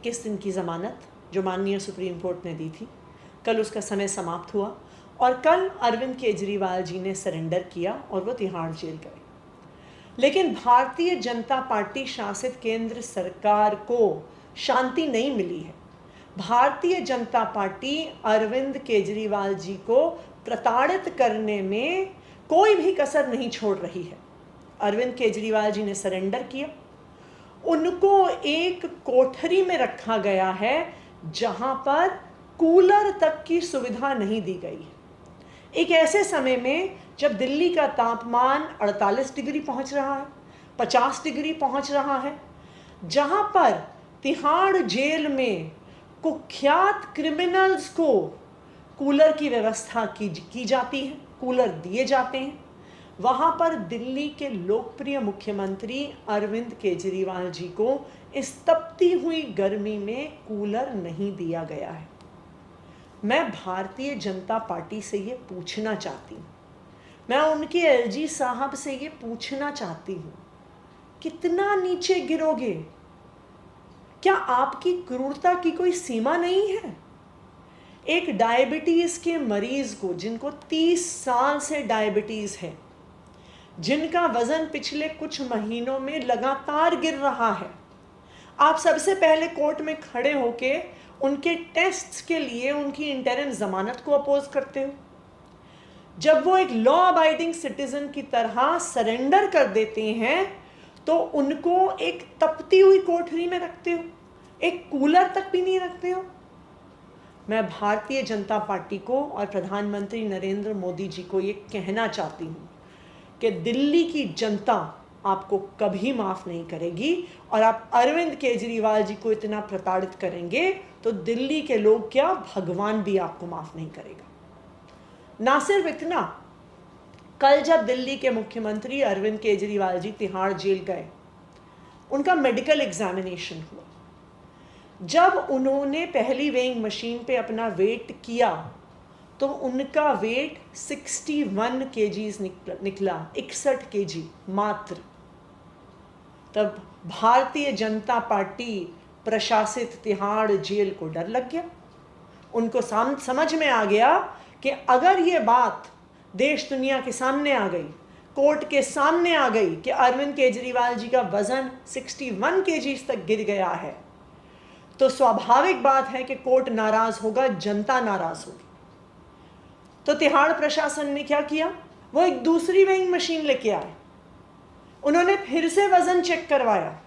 21 दिन की ज़मानत जो माननीय सुप्रीम कोर्ट ने दी थी, कल उसका समय समाप्त हुआ और कल अरविंद केजरीवाल जी ने सरेंडर किया और वो तिहाड़ जेल गए। लेकिन भारतीय जनता पार्टी शासित केंद्र सरकार को शांति नहीं मिली है। भारतीय जनता पार्टी अरविंद केजरीवाल जी को प्रताड़ित करने में कोई भी कसर नहीं छोड़ रही है। अरविंद केजरीवाल जी ने सरेंडर किया, उनको एक कोठरी में रखा गया है जहां पर कूलर तक की सुविधा नहीं दी गई है। एक ऐसे समय में जब दिल्ली का तापमान 48 डिग्री पहुंच रहा है, 50 डिग्री पहुंच रहा है, जहां पर तिहाड़ जेल में कुख्यात क्रिमिनल्स को कूलर की व्यवस्था की जाती है, कूलर दिए जाते हैं, वहां पर दिल्ली के लोकप्रिय मुख्यमंत्री अरविंद केजरीवाल जी को इस तपती हुई गर्मी में कूलर नहीं दिया गया है। मैं भारतीय जनता पार्टी से ये पूछना चाहती हूँ, मैं उनके एलजी साहब से ये पूछना चाहती हूँ, कितना नीचे गिरोगे? क्या आपकी क्रूरता की कोई सीमा नहीं है? एक डायबिटीज़ के मरीज को, जिनको 30 साल से डायबिटीज़ है, जिनका वज़न पिछले कुछ महीनों में लगातार गिर रहा है, आप सबसे पहले कोर्ट में खड़े होके उनके टेस्ट्स के लिए उनकी इंटरिम ज़मानत को अपोज करते हो। जब वो एक लॉ अबाइडिंग सिटीजन की तरह सरेंडर कर देते हैं तो उनको एक तपती हुई कोठरी में रखते हो, एक कूलर तक भी नहीं रखते हो। मैं भारतीय जनता पार्टी को और प्रधानमंत्री नरेंद्र मोदी जी को ये कहना चाहती हूँ कि दिल्ली की जनता आपको कभी माफ़ नहीं करेगी, और आप अरविंद केजरीवाल जी को इतना प्रताड़ित करेंगे तो दिल्ली के लोग क्या, भगवान भी आपको माफ़ नहीं करेगा। ना सिर्फ इतना, कल जब दिल्ली के मुख्यमंत्री अरविंद केजरीवाल जी तिहाड़ जेल गए, उनका मेडिकल एग्जामिनेशन हुआ। जब उन्होंने पहली वेइंग मशीन पे अपना वेट किया तो उनका वेट 61 केजीज निकला, 61 केजी मात्र। तब भारतीय जनता पार्टी प्रशासित तिहाड़ जेल को डर लग गया। उनको समझ में आ गया कि अगर ये बात देश दुनिया के सामने आ गई, कोर्ट के सामने आ गई कि अरविंद केजरीवाल जी का वज़न 61 केजीज तक गिर गया है, तो स्वाभाविक बात है कि कोर्ट नाराज़ होगा, जनता नाराज़ होगी। तो तिहाड़ प्रशासन ने क्या किया, वो एक दूसरी वेइंग मशीन लेके आए। उन्होंने फिर से वज़न चेक करवाया।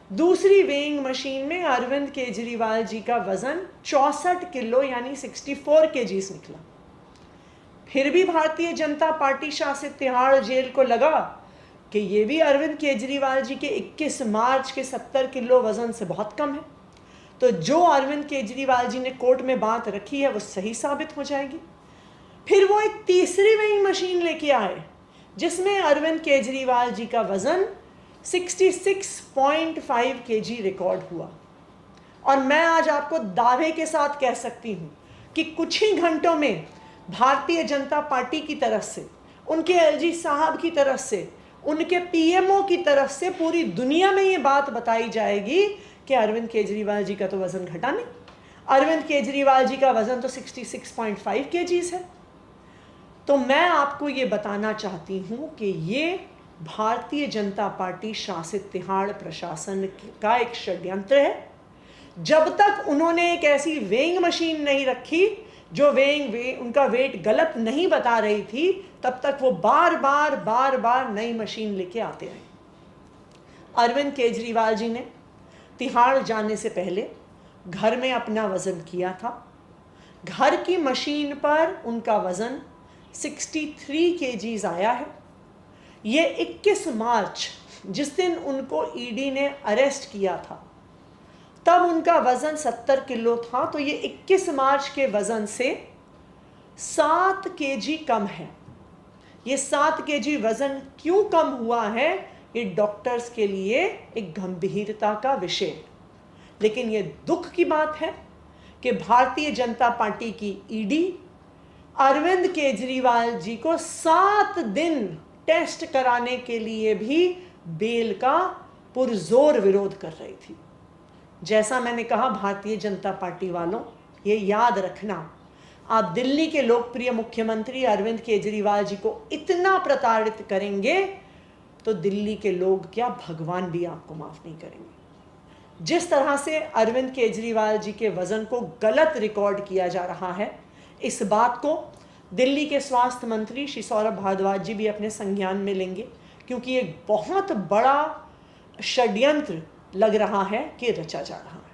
दूसरी वेइंग मशीन में अरविंद केजरीवाल जी का वज़न 64 किलो यानी 64 केजीज निकला। फिर भी भारतीय जनता पार्टी शासित तिहाड़ जेल को लगा कि ये भी अरविंद केजरीवाल जी के 21 मार्च के 70 किलो वज़न से बहुत कम है, तो जो अरविंद केजरीवाल जी ने कोर्ट में बात रखी है वो सही साबित हो जाएगी। फिर वो एक तीसरी वेइंग मशीन लेके आए जिसमें अरविंद केजरीवाल जी का वज़न 66.5 केजी रिकॉर्ड हुआ। और मैं आज आपको दावे के साथ कह सकती हूँ कि कुछ ही घंटों में भारतीय जनता पार्टी की तरफ से, उनके एलजी साहब की तरफ से, उनके पीएमओ की तरफ से पूरी दुनिया में ये बात बताई जाएगी कि अरविंद केजरीवाल जी का तो वज़न घटा नहीं, अरविंद केजरीवाल जी का वज़न तो 66.5 केजीज है। तो मैं आपको ये बताना चाहती हूँ कि ये भारतीय जनता पार्टी शासित तिहाड़ प्रशासन का एक षड्यंत्र है। जब तक उन्होंने एक ऐसी वेइंग मशीन नहीं रखी जो उनका वेट गलत नहीं बता रही थी, तब तक वो बार बार नई मशीन लेके आते रहे। अरविंद केजरीवाल जी ने तिहाड़ जाने से पहले घर में अपना वज़न किया था। घर की मशीन पर उनका वज़न 63 केजीज आया है। ये 21 मार्च, जिस दिन उनको ईडी ने अरेस्ट किया था, तब उनका वज़न 70 किलो था, तो ये 21 मार्च के वज़न से 7 केजी कम है। ये 7 केजी वज़न क्यों कम हुआ है, ये डॉक्टर्स के लिए एक गंभीरता का विषय है। लेकिन ये दुख की बात है कि भारतीय जनता पार्टी की ईडी अरविंद केजरीवाल जी को 7 दिन टेस्ट कराने के लिए भी बेल का पुरजोर विरोध कर रही थी। जैसा मैंने कहा, भारतीय जनता पार्टी वालों, ये याद रखना, आप दिल्ली के लोकप्रिय मुख्यमंत्री अरविंद केजरीवाल जी को इतना प्रताड़ित करेंगे तो दिल्ली के लोग क्या, भगवान भी आपको माफ नहीं करेंगे। जिस तरह से अरविंद केजरीवाल जी के वजन को गलत रिकॉर्ड किया जा रहा है, इस बात को दिल्ली के स्वास्थ्य मंत्री श्री सौरभ भारद्वाज जी भी अपने संज्ञान में लेंगे, क्योंकि एक बहुत बड़ा षड्यंत्र लग रहा है कि रचा जा रहा है।